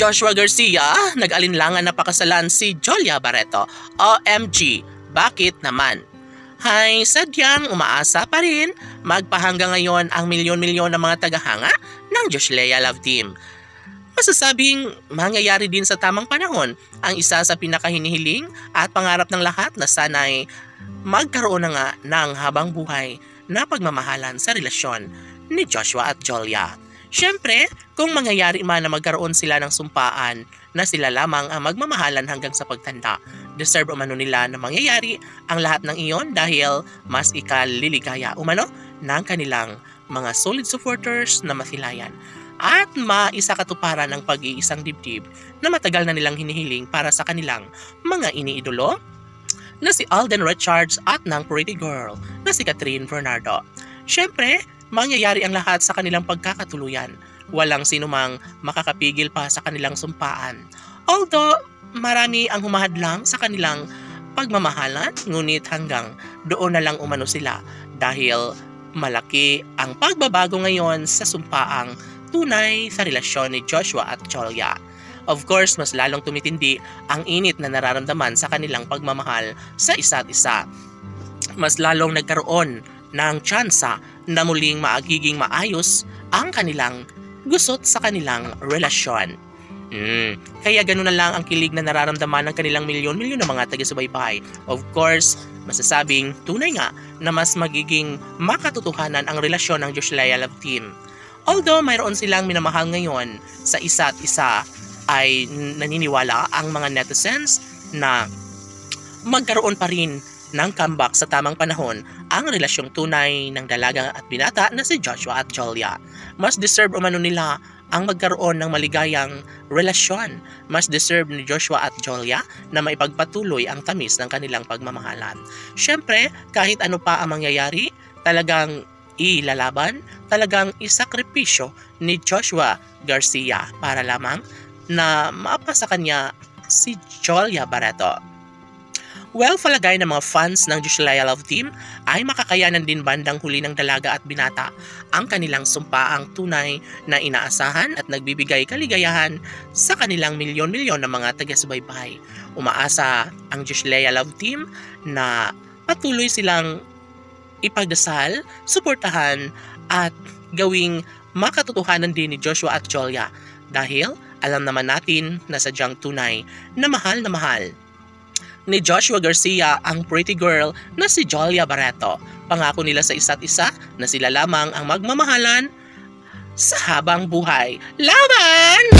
Joshua Garcia, nag-alinlangan na pakasalan si Jolia Barreto. OMG, bakit naman? Hay, sadyang umaasa pa rin magpahanggang ngayon ang milyon-milyon ng mga tagahanga ng Joshua Love Team. Masasabing mangyayari din sa tamang panahon ang isa sa pinakahinihiling at pangarap ng lahat na sana'y magkaroon na nga ng habang buhay na pagmamahalan sa relasyon ni Joshua at Jolia. Siyempre, kung mangyayari man na magkaroon sila ng sumpaan na sila lamang ang magmamahalan hanggang sa pagtanda, deserve umano nila na mangyayari ang lahat ng iyon dahil mas ikaliligaya umano ng kanilang mga solid supporters na mathilayan at maisakatuparan ng pag-iisang dibdib na matagal na nilang hinihiling para sa kanilang mga iniidolo na si Alden Richards at ng pretty girl na si Catherine Bernardo. Siyempre, mangyayari ang lahat sa kanilang pagkakatuluyan. Walang sinumang makakapigil pa sa kanilang sumpaan. Although, marami ang humahadlang sa kanilang pagmamahalan, ngunit hanggang doon na lang umano sila dahil malaki ang pagbabago ngayon sa sumpaang tunay sa relasyon ni Joshua at Jolia. Of course, mas lalong tumitindi ang init na nararamdaman sa kanilang pagmamahal sa isa't isa. Mas lalong nagkaroon ng tsansa na muling magiging maayos ang kanilang gusot sa kanilang relasyon. Kaya ganoon na lang ang kilig na nararamdaman ng kanilang milyon-milyon na mga taga-subaybay. Of course, masasabing tunay nga na mas magiging makatotohanan ang relasyon ng Joshua Love Team. Although mayroon silang minamahal ngayon sa isa't isa, ay naniniwala ang mga netizens na magkaroon pa rin ng comeback sa tamang panahon ang relasyong tunay ng dalaga at binata na si Joshua at Jolia. Mas deserve umano nila ang magkaroon ng maligayang relasyon. Mas deserve ni Joshua at Jolia na maipagpatuloy ang tamis ng kanilang pagmamahalan. Siyempre, kahit ano pa ang mangyayari, talagang ilalaban, talagang isakripisyo ni Joshua Garcia para lamang na maapa sa kanya si Jolia Barreto. Well, palagay ng mga fans ng Joshua Love Team ay makakayanan din bandang huli ng dalaga at binata ang kanilang sumpaang tunay na inaasahan at nagbibigay kaligayahan sa kanilang milyon-milyon na mga taga-subaybay. Umaasa ang Joshua Love Team na patuloy silang ipagdasal, suportahan at gawing makatotohanan din ni Joshua at Jolia dahil alam naman natin na sadyang tunay na mahal ni Joshua Garcia ang pretty girl na si Jolia Barreto. Pangako nila sa isa't isa na sila lamang ang magmamahalan sa habang buhay. Laban!